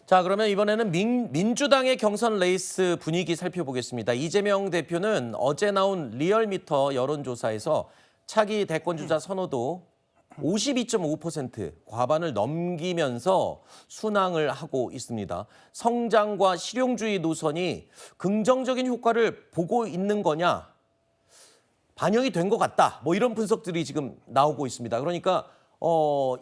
자, 그러면 이번에는 민주당의 경선 레이스 분위기 살펴보겠습니다. 이재명 대표는 어제 나온 리얼미터 여론조사에서 차기 대권주자 선호도 52.5% 과반을 넘기면서 순항을 하고 있습니다. 성장과 실용주의 노선이 긍정적인 효과를 보고 있는 거냐? 반영이 된 것 같다. 뭐 이런 분석들이 지금 나오고 있습니다. 그러니까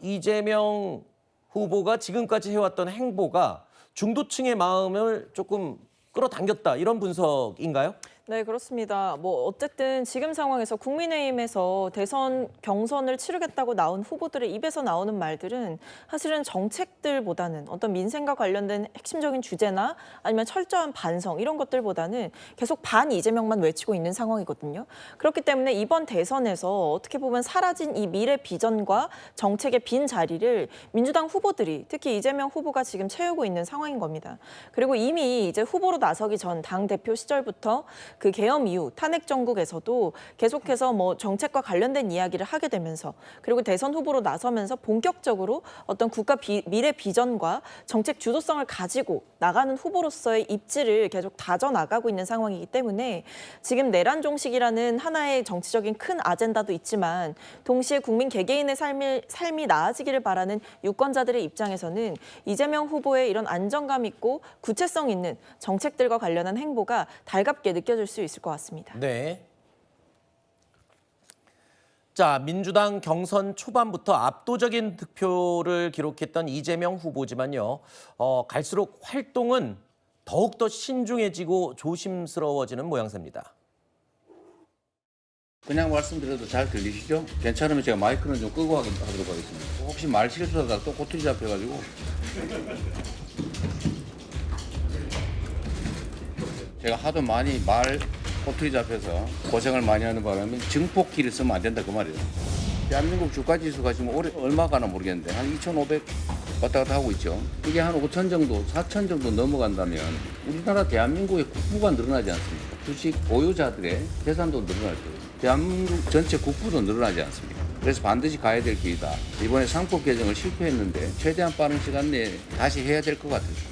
이재명 후보가 지금까지 해왔던 행보가 중도층의 마음을 조금 끌어당겼다. 이런 분석인가요? 네, 그렇습니다. 뭐 어쨌든 지금 상황에서 국민의힘에서 대선 경선을 치르겠다고 나온 후보들의 입에서 나오는 말들은 사실은 정책들보다는 어떤 민생과 관련된 핵심적인 주제나 아니면 철저한 반성 이런 것들보다는 계속 반 이재명만 외치고 있는 상황이거든요. 그렇기 때문에 이번 대선에서 어떻게 보면 사라진 이 미래 비전과 정책의 빈 자리를 민주당 후보들이 특히 이재명 후보가 지금 채우고 있는 상황인 겁니다. 그리고 이미 이제 후보로 나서기 전 당대표 시절부터 그 계엄 이후 탄핵 정국에서도 계속해서 뭐 정책과 관련된 이야기를 하게 되면서 그리고 대선 후보로 나서면서 본격적으로 어떤 국가 미래 비전과 정책 주도성을 가지고 나가는 후보로서의 입지를 계속 다져나가고 있는 상황이기 때문에 지금 내란 종식이라는 하나의 정치적인 큰 아젠다도 있지만 동시에 국민 개개인의 삶이 나아지기를 바라는 유권자들의 입장에서는 이재명 후보의 이런 안정감 있고 구체성 있는 정책들과 관련한 행보가 달갑게 느껴질 수 있을 것 같습니다. 네. 자, 민주당 경선 초반부터 압도적인 득표를 기록했던 이재명 후보지만요. 갈수록 활동은 더욱더 신중해지고 조심스러워지는 모양새입니다. 그냥 말씀드려도 잘 들리시죠? 괜찮으면 제가 마이크는 좀 끄고 하도록 하겠습니다. 혹시 말 실수하다가 또 꼬투리 잡혀가지고. 제가 하도 많이 꼬투리 잡혀서 고생을 많이 하는 바람에 증폭기를 쓰면 안 된다 그 말이에요. 대한민국 주가지수가 지금 얼마 가나 모르겠는데 한 2,500 왔다 갔다 하고 있죠. 이게 한 5천 정도, 4천 정도 넘어간다면 우리나라 대한민국의 국부가 늘어나지 않습니까? 주식 보유자들의 재산도 늘어날 거예요. 대한민국 전체 국부도 늘어나지 않습니까? 그래서 반드시 가야 될 길이다. 이번에 상법 개정을 실패했는데 최대한 빠른 시간 내에 다시 해야 될 것 같아요.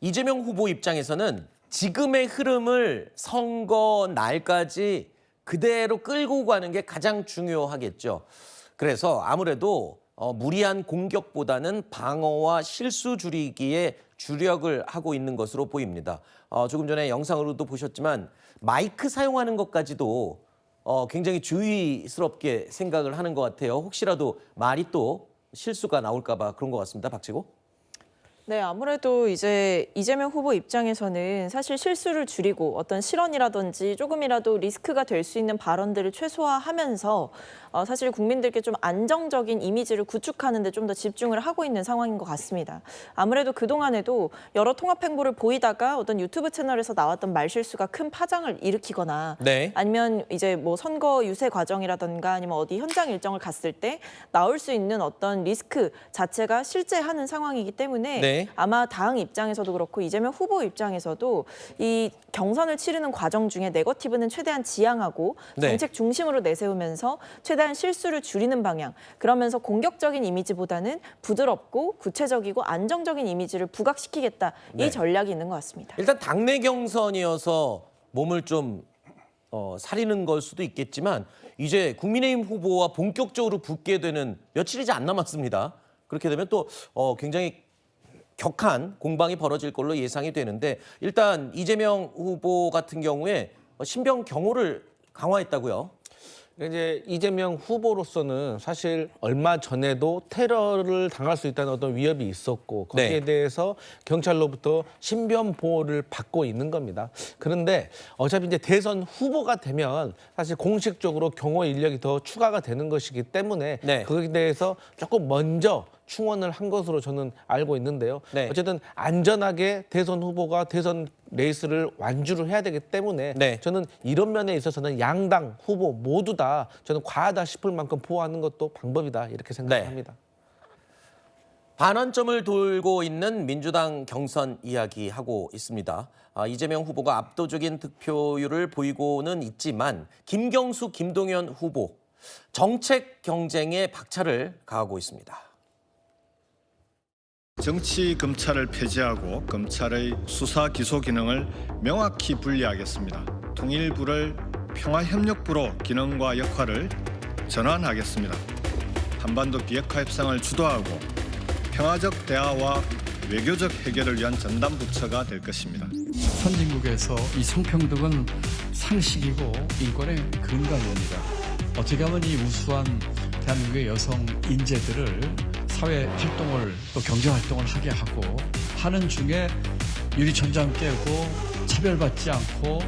이재명 후보 입장에서는 지금의 흐름을 선거 날까지 그대로 끌고 가는 게 가장 중요하겠죠. 그래서 아무래도 무리한 공격보다는 방어와 실수 줄이기에 주력을 하고 있는 것으로 보입니다. 조금 전에 영상으로도 보셨지만 마이크 사용하는 것까지도 굉장히 주의스럽게 생각을 하는 것 같아요. 혹시라도 말이 또 실수가 나올까 봐 그런 것 같습니다. 박지고. 네, 아무래도 이제 이재명 후보 입장에서는 사실 실수를 줄이고 어떤 실언이라든지 조금이라도 리스크가 될 수 있는 발언들을 최소화하면서 사실 국민들께 좀 안정적인 이미지를 구축하는 데 좀 더 집중을 하고 있는 상황인 것 같습니다. 아무래도 그동안에도 여러 통합 행보를 보이다가 어떤 유튜브 채널에서 나왔던 말실수가 큰 파장을 일으키거나 네. 아니면 이제 뭐 선거 유세 과정이라든가 아니면 어디 현장 일정을 갔을 때 나올 수 있는 어떤 리스크 자체가 실제하는 상황이기 때문에 네. 아마 당 입장에서도 그렇고 이재명 후보 입장에서도 이 경선을 치르는 과정 중에 네거티브는 최대한 지양하고 네. 정책 중심으로 내세우면서 최대한 실수를 줄이는 방향, 그러면서 공격적인 이미지보다는 부드럽고 구체적이고 안정적인 이미지를 부각시키겠다. 네. 이 전략이 있는 것 같습니다. 일단 당내 경선이어서 몸을 좀 사리는 걸 수도 있겠지만 이제 국민의힘 후보와 본격적으로 붙게 되는 며칠이지 안 남았습니다. 그렇게 되면 또 굉장히 격한 공방이 벌어질 걸로 예상이 되는데 일단 이재명 후보 같은 경우에 신병 경호를 강화했다고요? 이제 이재명 후보로서는 사실 얼마 전에도 테러를 당할 수 있다는 어떤 위협이 있었고 거기에 네. 대해서 경찰로부터 신변 보호를 받고 있는 겁니다. 그런데 어차피 이제 대선 후보가 되면 사실 공식적으로 경호 인력이 더 추가가 되는 것이기 때문에 네. 거기에 대해서 조금 먼저 충원을 한 것으로 저는 알고 있는데요. 네. 어쨌든 안전하게 대선 후보가 대선 레이스를 완주를 해야 되기 때문에 네. 저는 이런 면에 있어서는 양당 후보 모두 다 저는 과하다 싶을 만큼 보호하는 것도 방법이다 이렇게 생각합니다. 반환점을 돌고 있는 민주당 경선 이야기하고 있습니다. 이재명 후보가 압도적인 득표율을 보이고는 있지만 김경수, 김동연 후보 정책 경쟁에 박차를 가하고 있습니다. 정치 검찰을 폐지하고 검찰의 수사 기소 기능을 명확히 분리하겠습니다. 통일부를 평화협력부로 기능과 역할을 전환하겠습니다. 한반도 비핵화 협상을 주도하고 평화적 대화와 외교적 해결을 위한 전담 부처가 될 것입니다. 선진국에서 이 성평등은 상식이고 인권의 근간입니다. 어떻게 하면 이 우수한 대한민국의 여성 인재들을 사회 활동을 또 경제 활동을 하게 하고 하는 중에 유리천장 깨고 차별받지 않고.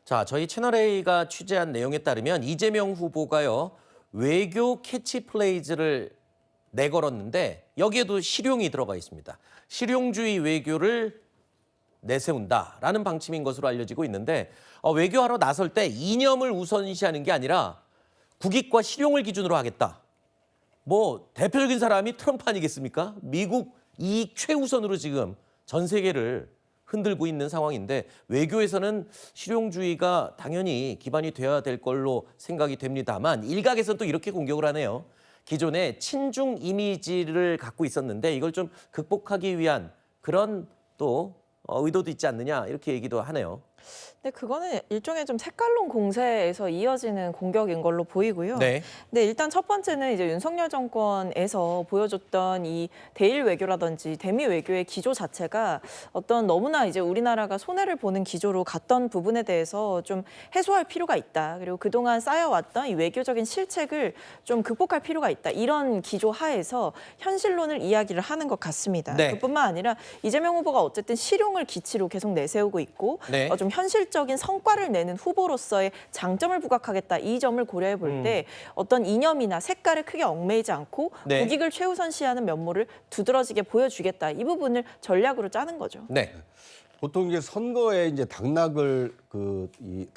자, 저희 채널A가 취재한 내용에 따르면 이재명 후보가요, 외교 캐치플레이즈를 내걸었는데 여기에도 실용이 들어가 있습니다. 실용주의 외교를 내세운다라는 방침인 것으로 알려지고 있는데 외교하러 나설 때 이념을 우선시하는 게 아니라 국익과 실용을 기준으로 하겠다. 뭐 대표적인 사람이 트럼프 아니겠습니까? 미국 이익 최우선으로 지금 전 세계를 흔들고 있는 상황인데 외교에서는 실용주의가 당연히 기반이 돼야 될 걸로 생각이 됩니다만 일각에서는 또 이렇게 공격을 하네요. 기존의 친중 이미지를 갖고 있었는데 이걸 좀 극복하기 위한 그런 또 의도도 있지 않느냐 이렇게 얘기도 하네요. 근데 그거는 일종의 좀 색깔론 공세에서 이어지는 공격인 걸로 보이고요. 네. 근데 일단 첫 번째는 이제 윤석열 정권에서 보여줬던 이 대일 외교라든지 대미 외교의 기조 자체가 어떤 너무나 이제 우리나라가 손해를 보는 기조로 갔던 부분에 대해서 좀 해소할 필요가 있다. 그리고 그동안 쌓여왔던 이 외교적인 실책을 좀 극복할 필요가 있다. 이런 기조 하에서 현실론을 이야기를 하는 것 같습니다. 네. 그뿐만 아니라 이재명 후보가 어쨌든 실용을 기치로 계속 내세우고 있고 네. 좀 현실적인 성과를 내는 후보로서의 장점을 부각하겠다. 이 점을 고려해 볼 때 어떤 이념이나 색깔에 크게 얽매이지 않고 네. 국익을 최우선시하는 면모를 두드러지게 보여주겠다. 이 부분을 전략으로 짜는 거죠. 네. 보통 이제 선거에 이제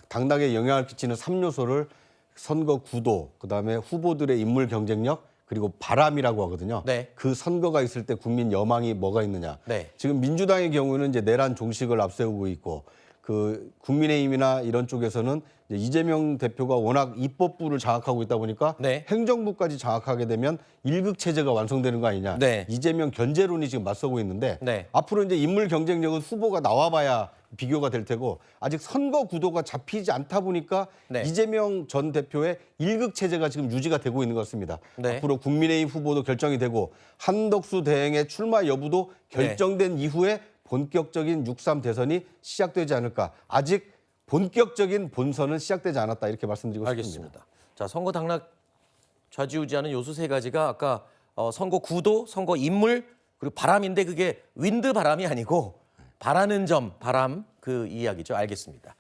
당락에 영향을 끼치는 3요소를 선거 구도, 그다음에 후보들의 인물 경쟁력, 그리고 바람이라고 하거든요. 네. 그 선거가 있을 때 국민 여망이 뭐가 있느냐. 네. 지금 민주당의 경우는 이제 내란 종식을 앞세우고 있고 그 국민의힘이나 이런 쪽에서는 이제 이재명 대표가 워낙 입법부를 장악하고 있다 보니까 네. 행정부까지 장악하게 되면 일극 체제가 완성되는 거 아니냐. 네. 이재명 견제론이 지금 맞서고 있는데 네. 앞으로 이제 인물 경쟁력은 후보가 나와봐야 비교가 될 테고 아직 선거 구도가 잡히지 않다 보니까 네. 이재명 전 대표의 일극 체제가 지금 유지가 되고 있는 것 같습니다. 네. 앞으로 국민의힘 후보도 결정이 되고 한덕수 대행의 출마 여부도 결정된 이후에 본격적인 6.3 대선이 시작되지 않을까. 아직 본격적인 본선은 시작되지 않았다 이렇게 말씀드리고 싶습니다. 알겠습니다. 자, 선거 당락 좌지우지하는 요소 세 가지가 아까 선거 구도, 선거 인물, 그리고 바람인데 그게 윈드 바람이 아니고 바라는 점, 바람 그 이야기죠. 알겠습니다.